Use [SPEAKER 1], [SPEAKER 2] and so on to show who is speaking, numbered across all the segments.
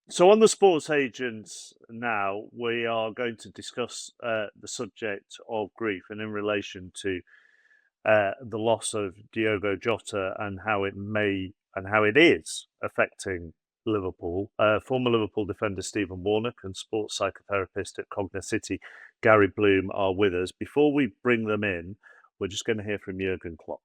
[SPEAKER 1] So on the sports agents now, we are going to discuss the subject of grief, and in relation to the loss of Diogo Jota and how it may and how it is affecting Liverpool. Former Liverpool defender Stephen Warnock and sports psychotherapist at Cognacity Gary Bloom are with us. Before we bring them in, we're just going to hear from Jurgen Klopp.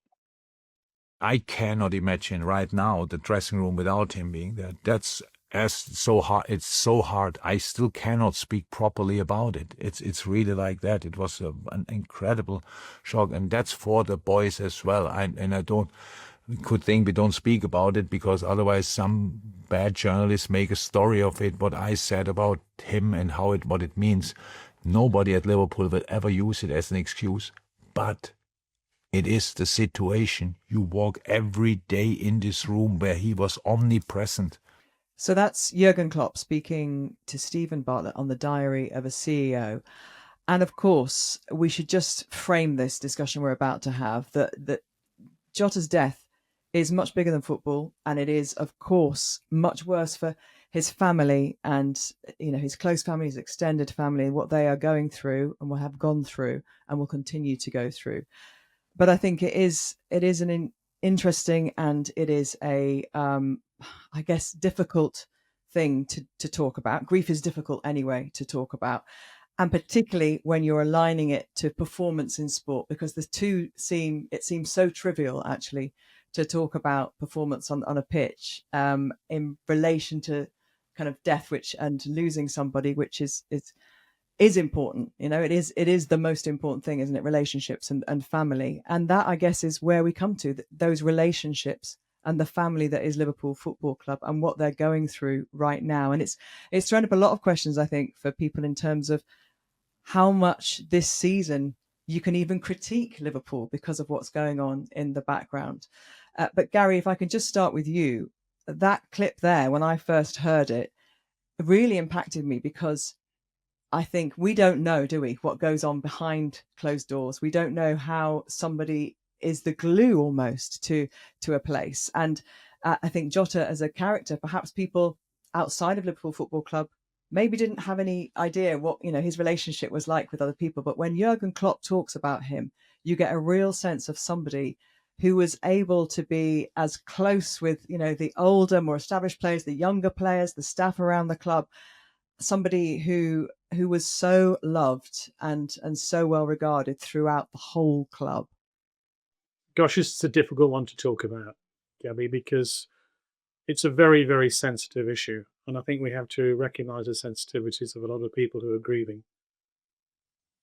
[SPEAKER 2] I cannot imagine right now the dressing room without him being there. That's as so hard. It's so hard. I still cannot speak properly about it. It's really like that. It was an incredible shock, and that's for the boys as well. I could think we don't speak about it because otherwise some bad journalists make a story of it. What I said about him and what it means. Nobody at Liverpool will ever use it as an excuse, but it is the situation. You walk every day in this room where he was omnipresent.
[SPEAKER 3] So that's Jurgen Klopp speaking to Stephen Bartlett on the Diary of a CEO. And of course, we should just frame this discussion we're about to have that Jota's death is much bigger than football, and it is, of course, much worse for his family and his close family, his extended family, what they are going through and will have gone through and will continue to go through. But I think it is an interesting, and it is a I guess difficult thing to talk about. Grief is difficult anyway to talk about, and particularly when you're aligning it to performance in sport, because the two seems so trivial actually to talk about performance on a pitch in relation to kind of death, and losing somebody, which is important. It is the most important thing, isn't it? Relationships and family, and that, I guess, is where we come to those relationships and the family that is Liverpool Football Club and what they're going through right now. And it's thrown up a lot of questions, I think, for people in terms of how much this season you can even critique Liverpool because of what's going on in the background. But Gary, if I can just start with you, that clip there, when I first heard it, really impacted me, because I think we don't know, do we, what goes on behind closed doors. We don't know how somebody is the glue almost to a place. And I think Jota as a character, perhaps people outside of Liverpool Football Club maybe didn't have any idea what his relationship was like with other people. But when Jurgen Klopp talks about him, you get a real sense of somebody who was able to be as close with the older, more established players, the younger players, the staff around the club. Somebody who was so loved and so well regarded throughout the whole club.
[SPEAKER 4] Gosh, this is a difficult one to talk about, Gabby, because it's a very, very sensitive issue. And I think we have to recognize the sensitivities of a lot of people who are grieving.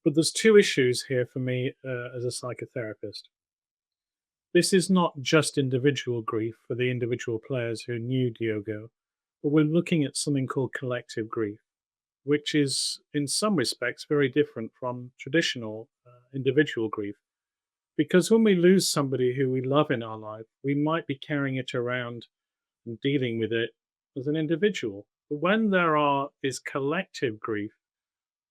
[SPEAKER 4] But there's two issues here for me as a psychotherapist. This is not just individual grief for the individual players who knew Diogo, but we're looking at something called collective grief, which is in some respects very different from traditional individual grief. Because when we lose somebody who we love in our life, we might be carrying it around and dealing with it as an individual. But when is collective grief,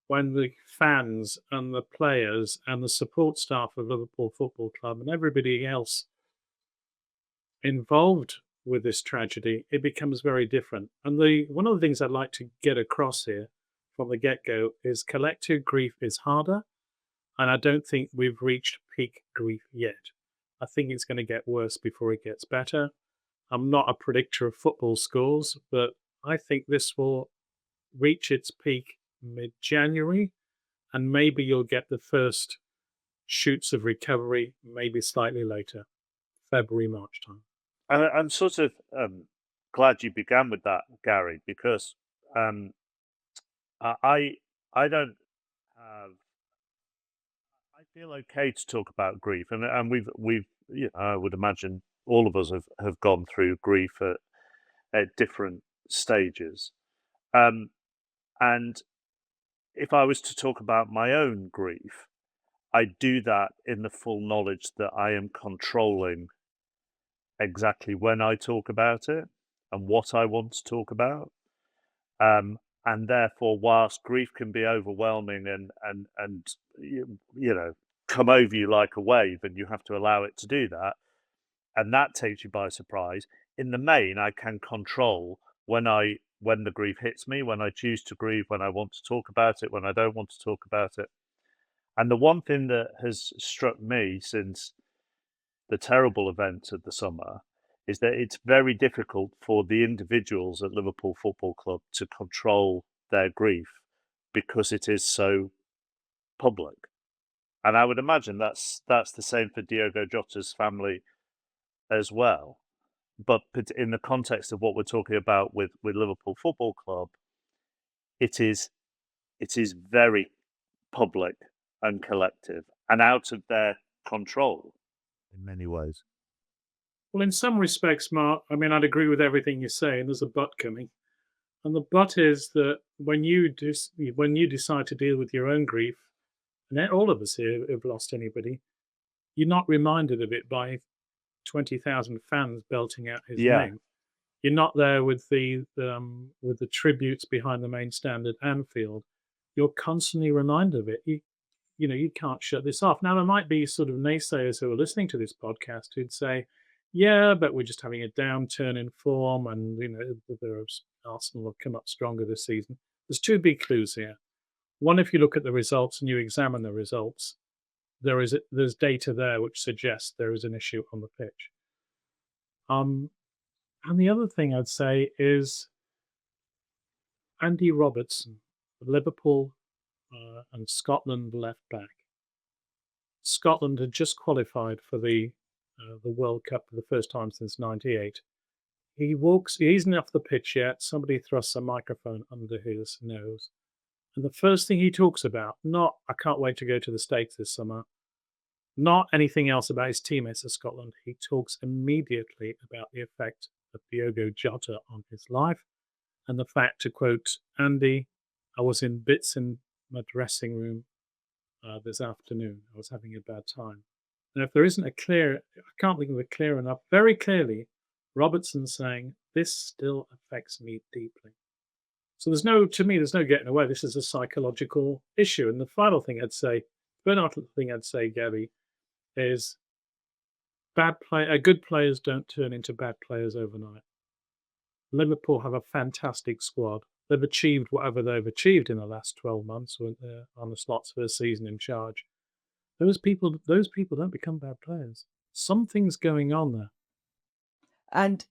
[SPEAKER 4] when the fans and the players and the support staff of Liverpool Football Club and everybody else involved with this tragedy, it becomes very different. And one of the things I'd like to get across here from the get-go is collective grief is harder, and I don't think we've reached peak grief yet. I think it's going to get worse before it gets better. I'm not a predictor of football scores, but I think this will reach its peak mid-January, and maybe you'll get the first shoots of recovery maybe slightly later, February, March time.
[SPEAKER 1] I'm sort of glad you began with that, Gary, because I don't have. I feel okay to talk about grief, and we've I would imagine all of us have gone through grief at different stages, and if I was to talk about my own grief, I do that in the full knowledge that I am controlling exactly when I talk about it and what I want to talk about. And therefore, whilst grief can be overwhelming and come over you like a wave, and you have to allow it to do that, and that takes you by surprise. In the main, I can control when I when the grief hits me, when I choose to grieve, when I want to talk about it, when I don't want to talk about it. And the one thing that has struck me since the terrible event of the summer is that it's very difficult for the individuals at Liverpool Football Club to control their grief because it is so public. And I would imagine that's the same for Diogo Jota's family as well. But in the context of what we're talking about with Liverpool Football Club, it is very public and collective and out of their control in many ways.
[SPEAKER 4] Well, in some respects, Mark, I mean, I'd agree with everything you're saying. There's a but coming. And the but is that when you decide to deal with your own grief, and all of us here have lost anybody, you're not reminded of it by 20,000 fans belting out his name. You're not there with the tributes behind the main stand at Anfield. You're constantly reminded of it. You can't shut this off. Now, there might be sort of naysayers who are listening to this podcast who'd say, yeah, but we're just having a downturn in form, and Arsenal have come up stronger this season. There's two big clues here. One, if you look at the results and you examine the results, there's data there which suggests there is an issue on the pitch. And the other thing I'd say is Andy Robertson, Liverpool and Scotland left back. Scotland had just qualified for the World Cup for the first time since '98. He isn't off the pitch yet. Somebody thrusts a microphone under his nose. And the first thing he talks about, not, I can't wait to go to the States this summer, not anything else about his teammates at Scotland. He talks immediately about the effect of Diogo Jota on his life and the fact, to quote Andy, I was in bits in my dressing room this afternoon. I was having a bad time. And if there isn't I can't think of a clear enough, very clearly, Robertson saying, this still affects me deeply. So there's no getting away. This is a psychological issue. And the final thing I'd say, Gabby, is good players don't turn into bad players overnight. Liverpool have a fantastic squad. They've achieved whatever they've achieved in the last 12 months when Arne Slot's first season in charge. Those people don't become bad players. Something's going on there.
[SPEAKER 3] And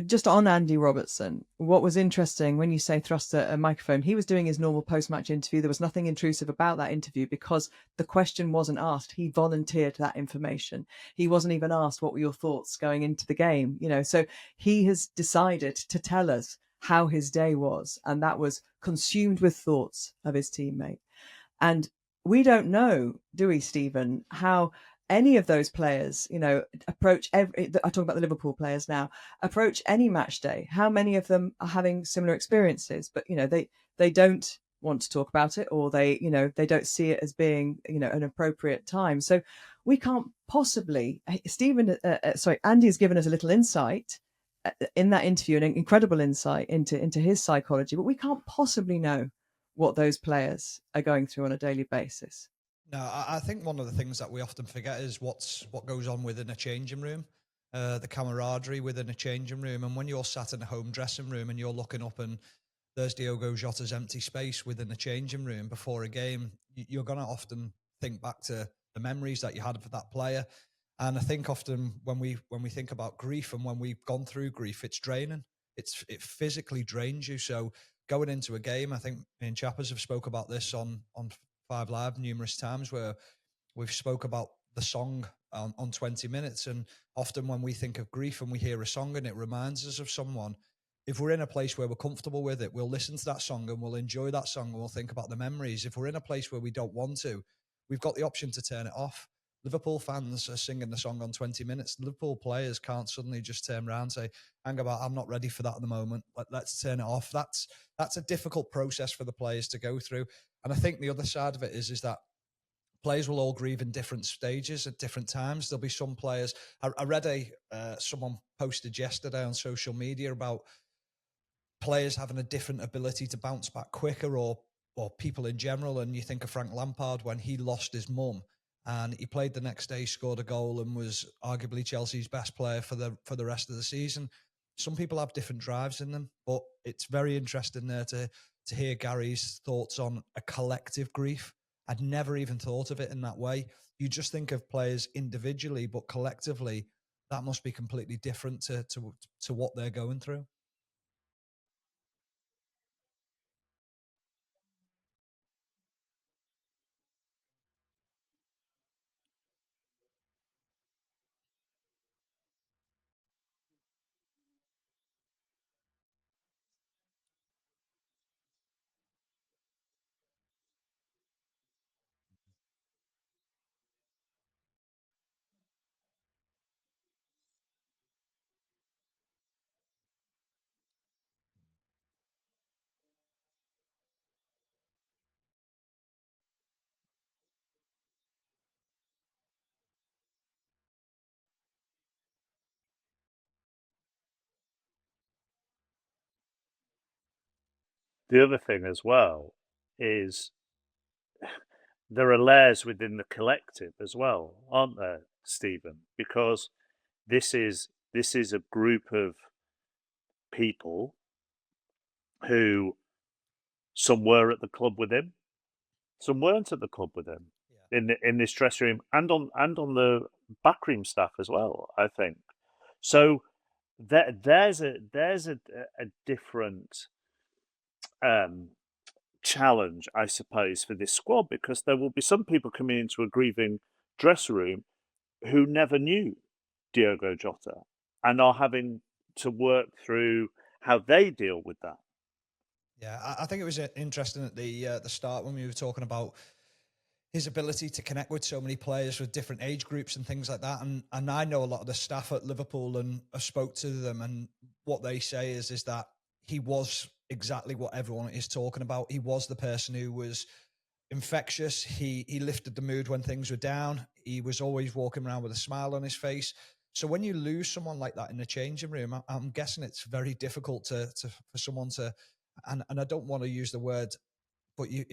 [SPEAKER 3] just on Andy Robertson, what was interesting when you say thrust a microphone, he was doing his normal post-match interview. There was nothing intrusive about that interview because the question wasn't asked. He volunteered that information. He wasn't even asked, what were your thoughts going into the game? So he has decided to tell us how his day was, and that was consumed with thoughts of his teammate. And we don't know, do we, Stephen, how any of those players, approach I talk about the Liverpool players now, approach any match day. How many of them are having similar experiences, but they don't want to talk about it, or they don't see it as being an appropriate time. So we can't possibly. Andy has given us a little insight in that interview, an incredible insight into his psychology, but we can't possibly know what those players are going through on a daily basis.
[SPEAKER 5] No, I think one of the things that we often forget is what goes on within a changing room, the camaraderie within a changing room. And when you're sat in a home dressing room and you're looking up and there's Diogo Jota's empty space within the changing room before a game, you're going to often think back to the memories that you had for that player. And I think often when we think about grief and when we've gone through grief, it's draining. It physically drains you. So going into a game, I think me and Chappers have spoke about this on Five Live numerous times, where we've spoke about the song on 20 minutes. And often when we think of grief and we hear a song and it reminds us of someone, if we're in a place where we're comfortable with it, we'll listen to that song and we'll enjoy that song and we'll think about the memories. If we're in a place where we don't want to, we've got the option to turn it off. Liverpool fans are singing the song on 20 minutes. Liverpool players can't suddenly just turn around and say, hang about, I'm not ready for that at the moment. Let's turn it off. That's a difficult process for the players to go through. And I think the other side of it is that players will all grieve in different stages at different times. There'll be some players. I read someone posted yesterday on social media about players having a different ability to bounce back quicker, or people in general. And you think of Frank Lampard when he lost his mum, and he played the next day, scored a goal, and was arguably Chelsea's best player for the rest of the season. some people have different drives in them, but it's very interesting there to hear Gary's thoughts on a collective grief. I'd never even thought of it in that way. You just think of players individually, but collectively, that must be completely different to what they're going through.
[SPEAKER 1] The other thing as well is there are layers within the collective as well, aren't there, Stephen? Because this is a group of people who some were at the club with him, some weren't at the club with him in this dressing room and on the backroom staff as well, I think. So there's a different challenge, I suppose, for this squad, because there will be some people coming into a grieving dressing room who never knew Diogo Jota and are having to work through how they deal with that.
[SPEAKER 5] Yeah, I think it was interesting at the start when we were talking about his ability to connect with so many players with different age groups and things like that. And I know a lot of the staff at Liverpool, and I spoke to them, and what they say is that he was exactly what everyone is talking about. He was the person who was infectious. He lifted the mood when things were down. He was always walking around with a smile on his face. So when you lose someone like that in the changing room, I'm guessing it's very difficult for someone to, and I don't want to use the word, but you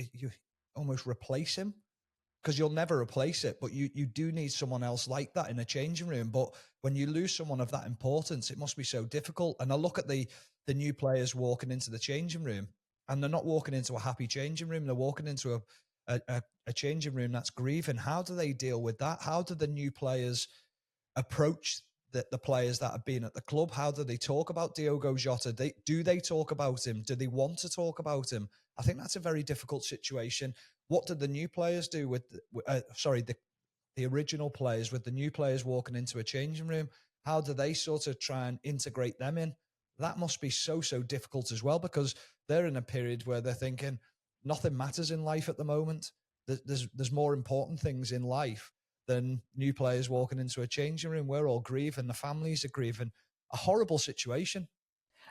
[SPEAKER 5] almost replace him, because you'll never replace it, but you do need someone else like that in a changing room. But when you lose someone of that importance, it must be so difficult. And I look at the new players walking into the changing room, and they're not walking into a happy changing room. They're walking into a changing room that's grieving. How do they deal with that? How do the new players approach the players that have been at the club? How do they talk about Diogo Jota? Do they talk about him? Do they want to talk about him? I think that's a very difficult situation. What did the new players do with, the original players, with the new players walking into a changing room? How do they sort of try and integrate them in? That must be so difficult as well, because they're in a period where they're thinking nothing matters in life at the moment. There's more important things in life than new players walking into a changing room. We're all grieving. The families are grieving. A horrible situation.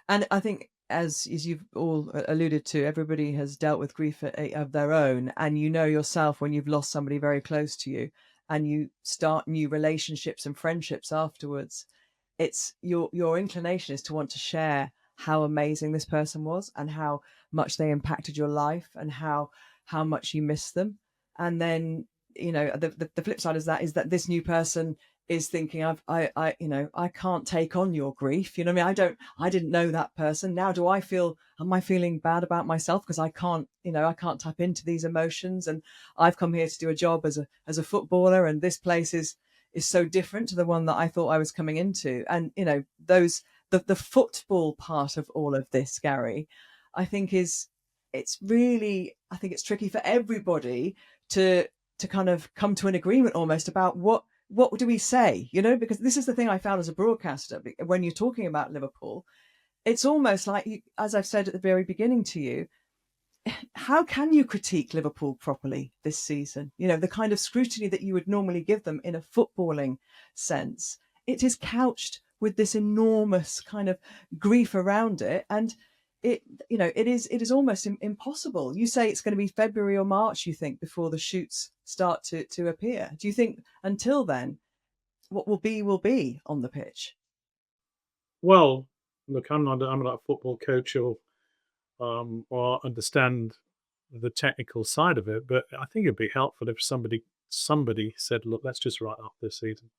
[SPEAKER 3] And I think, as you've all alluded to, everybody has dealt with grief of their own. And you know yourself when you've lost somebody very close to you and you start new relationships and friendships afterwards. It's your inclination is to want to share how amazing this person was and how much they impacted your life and how much you miss them. And then, the flip side is that this new person is thinking, I can't take on your grief. You know what I mean? I didn't know that person. Now am I feeling bad about myself because I can't tap into these emotions, and I've come here to do a job as a footballer, and this place is so different to the one that I thought I was coming into. And, the football part of all of this, Gary, I think it's tricky for everybody to kind of come to an agreement almost about what do we say, because this is the thing I found as a broadcaster. When you're talking about Liverpool, it's almost like, as I've said at the very beginning to you, how can you critique Liverpool properly this season? The kind of scrutiny that you would normally give them in a footballing sense, it is couched with this enormous kind of grief around it. And it is almost impossible. You say it's going to be February or March, you think, before the shoots start to appear. Do you think until then, what will be on the pitch?
[SPEAKER 4] Well, look, I'm not a football coach or understand the technical side of it, but I think it'd be helpful if somebody said, "Look, let's just write off this season.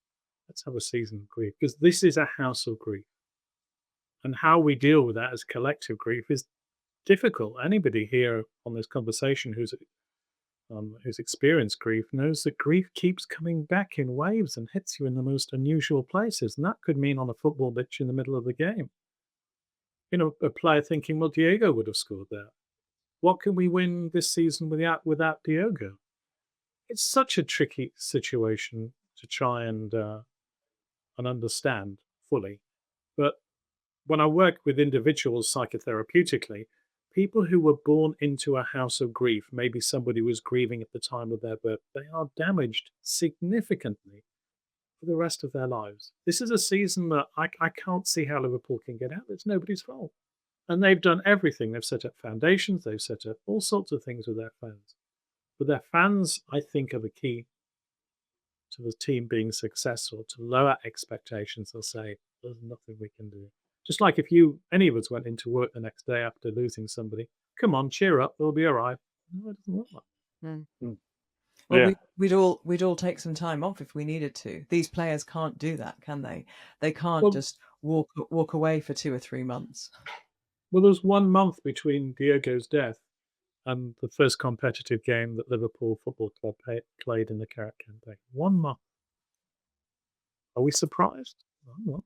[SPEAKER 4] Let's have a season of grief, because this is a house of grief. And how we deal with that as collective grief is difficult. Anybody here on this conversation who's experienced grief knows that grief keeps coming back in waves and hits you in the most unusual places. And that could mean on a football pitch in the middle of the game. A player thinking, well, Diego would have scored that. What can we win this season without Diogo? It's such a tricky situation to try and understand fully. But when I work with individuals psychotherapeutically, people who were born into a house of grief, maybe somebody was grieving at the time of their birth, they are damaged significantly for the rest of their lives. This is a season that I can't see how Liverpool can get out. It's nobody's fault. And they've done everything. They've set up foundations, they've set up all sorts of things with their fans. But their fans, I think, are the key to the team being successful. To lower expectations, they'll say, there's nothing we can do. Just like if any of us went into work the next day after losing somebody, come on, cheer up, we'll be all right. No, it doesn't work like that.
[SPEAKER 3] Mm. Well,
[SPEAKER 1] Yeah.
[SPEAKER 3] we'd all take some time off if we needed to. These players can't do that, can they? They can't
[SPEAKER 4] Well,
[SPEAKER 3] just walk away for 2 or 3 months.
[SPEAKER 4] well, there was 1 month between Diogo's death and the first competitive game that Liverpool Football Club played in the Carrot campaign. 1 month. Are we surprised? I'm not.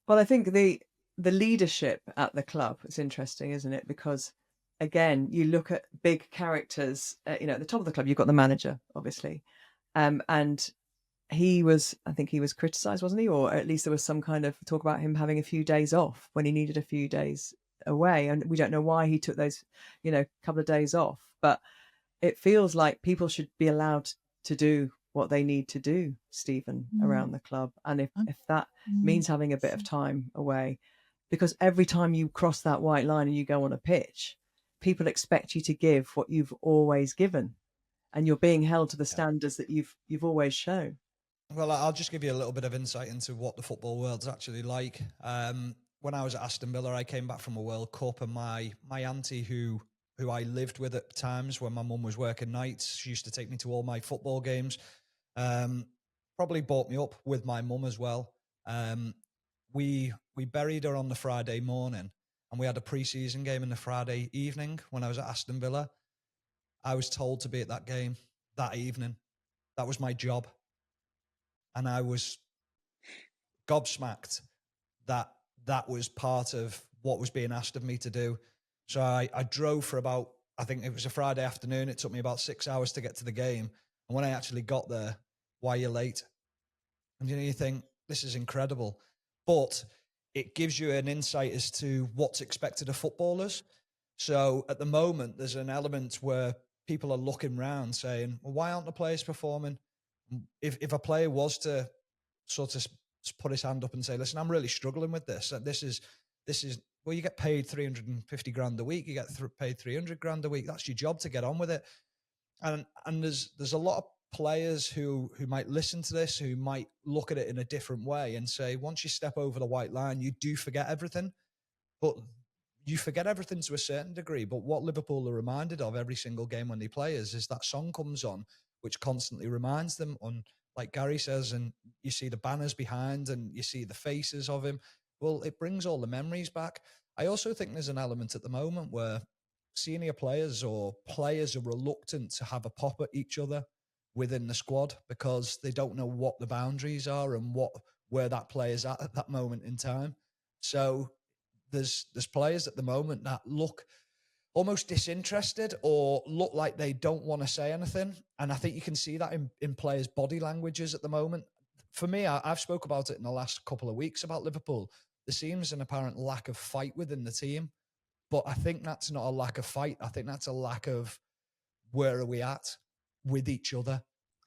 [SPEAKER 3] Well, I think the leadership at the club is interesting, isn't it? Because again, you look at big characters. At the top of the club, you've got the manager, obviously, and I think he was criticised, wasn't he? Or at least there was some kind of talk about him having a few days off when he needed a few days away, and we don't know why he took those, couple of days off. But it feels like people should be allowed to do what they need to do, Stephen, around the club. And if that means having a bit of time away, because every time you cross that white line and you go on a pitch, people expect you to give what you've always given, and you're being held to the standards that you've always shown.
[SPEAKER 5] Well, I'll just give you a little bit of insight into what the football world's actually like. When I was at Aston Villa, I came back from a World Cup, and my auntie, who I lived with at times when my mum was working nights, she used to take me to all my football games. Probably brought me up with my mum as well. We buried her on the Friday morning, and we had a pre-season game in the Friday evening when I was at Aston Villa. I was told to be at that game that evening. That was my job. And I was gobsmacked that was part of what was being asked of me to do. So I drove for about, I think it was a Friday afternoon. It took me about 6 hours to get to the game. And when I actually got there, why are you late? And you think, this is incredible. But it gives you an insight as to what's expected of footballers. So at the moment, there's an element where people are looking around saying, well, why aren't the players performing? If a player was to sort of put his hand up and say, listen, I'm really struggling with this. This is, well, you get paid 350 grand a week. You get paid 300 grand a week. That's your job, to get on with it. And there's a lot of players who might listen to this, who might look at it in a different way and say, once you step over the white line, you do forget everything. But you forget everything to a certain degree. But what Liverpool are reminded of every single game when they play is that song comes on, which constantly reminds them on, like Gary says, and you see the banners behind and you see the faces of him. Well, it brings all the memories back. I also think there's an element at the moment where senior players or players are reluctant to have a pop at each other within the squad because they don't know what the boundaries are and where that player's at that moment in time. So there's players at the moment that look almost disinterested or look like they don't want to say anything. And I think you can see that in players' body languages at the moment. For me, I've spoke about it in the last couple of weeks about Liverpool. There seems an apparent lack of fight within the team. But I think that's not a lack of fight. I think that's a lack of where are we at with each other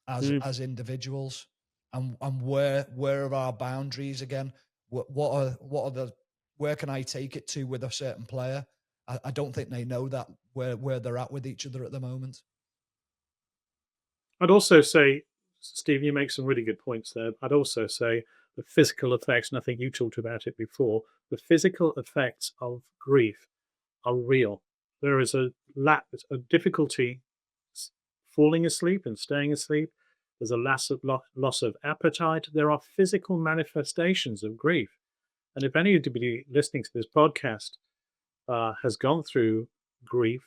[SPEAKER 5] as individuals, and where are our boundaries again? What are the, where can I take it to with a certain player? I don't think they know that where they're at with each other at the moment.
[SPEAKER 4] I'd also say, Steve, you make some really good points there. I'd also say the physical effects, and I think you talked about it before, the physical effects of grief are real. There is a difficulty falling asleep and staying asleep. There's a loss of appetite. There are physical manifestations of grief. And if anybody listening to this podcast has gone through grief,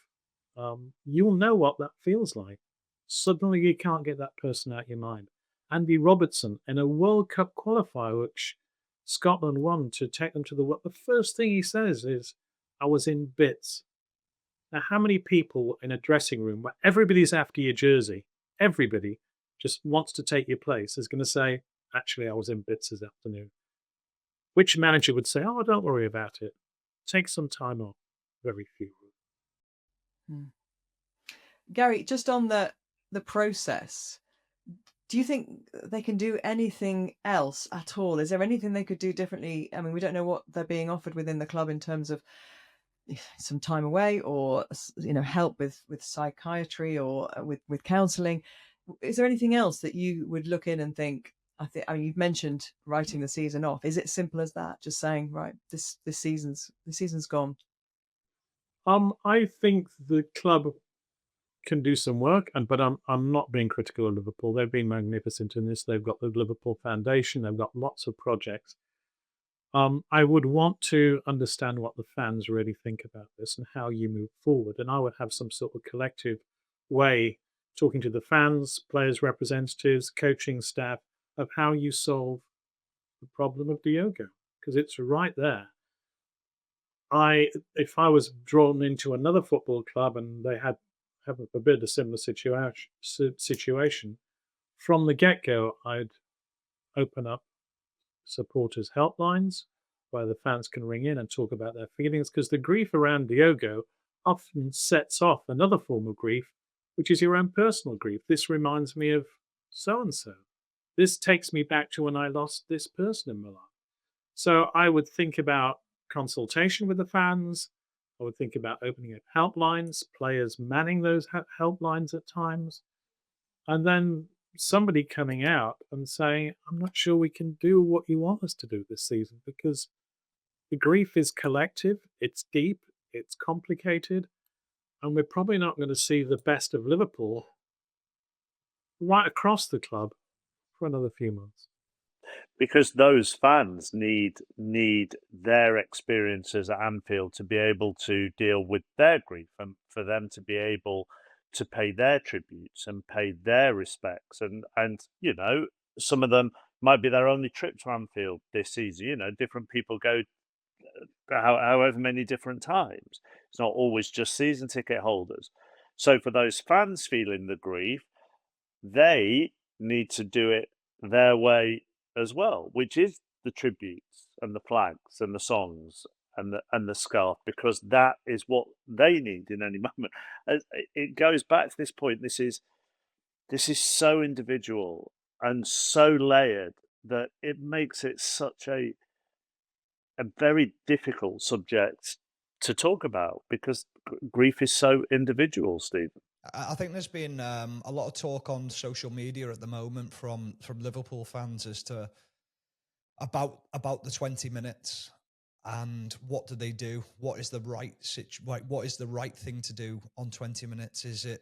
[SPEAKER 4] you'll know what that feels like. Suddenly you can't get that person out of your mind. Andy Robertson in a World Cup qualifier, which Scotland won to take them to the world, the first thing he says is, I was in bits. Now, how many people in a dressing room where everybody's after your jersey, everybody just wants to take your place, is going to say, actually, I was in bits this afternoon? Which manager would say, oh, don't worry about it. Take some time off? Very few.
[SPEAKER 3] Gary, just on the process, do you think they can do anything else at all? Is there anything they could do differently? I mean, we don't know what they're being offered within the club in terms of some time away, or help with psychiatry, or with counselling. Is there anything else that you would look in and think? I mean, you've mentioned writing the season off. Is it simple as that? Just saying, right, this season's gone.
[SPEAKER 4] I think the club can do some work, but I'm not being critical of Liverpool. They've been magnificent in this. They've got the Liverpool Foundation. They've got lots of projects. I would want to understand what the fans really think about this and how you move forward. And I would have some sort of collective way, talking to the fans, players' representatives, coaching staff, of how you solve the problem of Diogo, because it's right there. If I was drawn into another football club and they had, heaven forbid, a similar situation, from the get-go, I'd open up supporters' helplines where the fans can ring in and talk about their feelings, because the grief around Diogo often sets off another form of grief, which is your own personal grief. This reminds me of so-and-so. This takes me back to when I lost this person in my life. So I would think about consultation with the fans. I would think about opening up helplines, players manning those helplines at times, and then somebody coming out and saying, I'm not sure we can do what you want us to do this season, because the grief is collective, it's deep, it's complicated, and we're probably not going to see the best of Liverpool right across the club for another few months.
[SPEAKER 1] Because those fans need their experiences at Anfield to be able to deal with their grief, and for them to be able to pay their tributes and pay their respects, and some of them might be their only trip to Anfield this season. Different people go however many different times. It's not always just season ticket holders. So for those fans feeling the grief, they need to do it their way as well, which is the tributes and the flags and the songs and the scarf, because that is what they need in any moment. It goes back to this point. This is so individual and so layered that it makes it such a very difficult subject to talk about, because grief is so individual, Stephen.
[SPEAKER 5] I think there's been a lot of talk on social media at the moment from Liverpool fans as to about the 20 minutes and what do they do? What is the what is the right thing to do on 20 minutes? Is it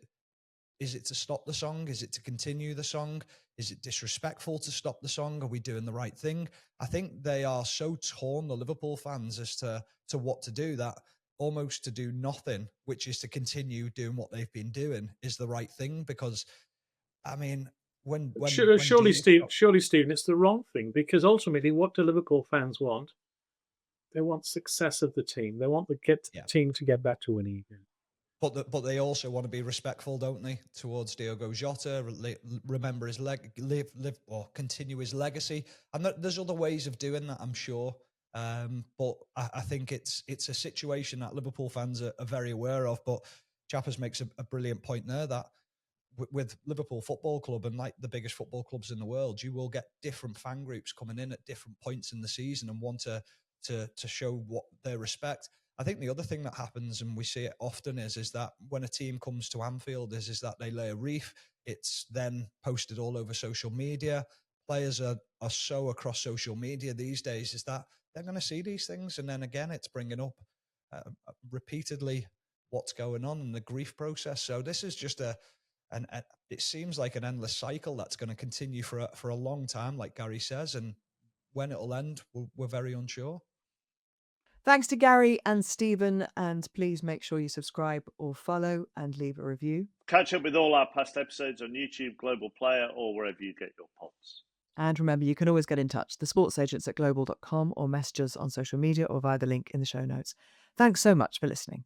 [SPEAKER 5] to stop the song? Is it to continue the song? Is it disrespectful to stop the song? Are we doing the right thing? I think they are so torn, the Liverpool fans, as to what to do, that almost to do nothing, which is to continue doing what they've been doing, is the right thing. Because, I mean,
[SPEAKER 4] surely, Stephen, it's the wrong thing, because ultimately, what do Liverpool fans want? They want success of the team. They want the team to get back to winning again.
[SPEAKER 5] But they also want to be respectful, don't they, towards Diogo Jota? Remember his live or continue his legacy, and there's other ways of doing that, I'm sure. But I think it's a situation that Liverpool fans are very aware of. But Chappers makes a brilliant point there, that with Liverpool Football Club, and like the biggest football clubs in the world, you will get different fan groups coming in at different points in the season and want to show what their respect. I think the other thing that happens, and we see it often, is that when a team comes to Anfield, is that they lay a wreath. It's then posted all over social media. Players are so across social media these days, is that they're going to see these things, and then again, it's bringing up repeatedly what's going on in the grief process. So this is just it seems like an endless cycle that's going to continue for a long time, like Gary says, and when it'll end, we're very unsure.
[SPEAKER 3] Thanks to Gary and Stephen, and please make sure you subscribe or follow and leave a review.
[SPEAKER 1] Catch up with all our past episodes on YouTube, Global Player, or wherever you get your pods.
[SPEAKER 3] And remember, you can always get in touch, the sports agents at global.com, or message us on social media or via the link in the show notes. Thanks so much for listening.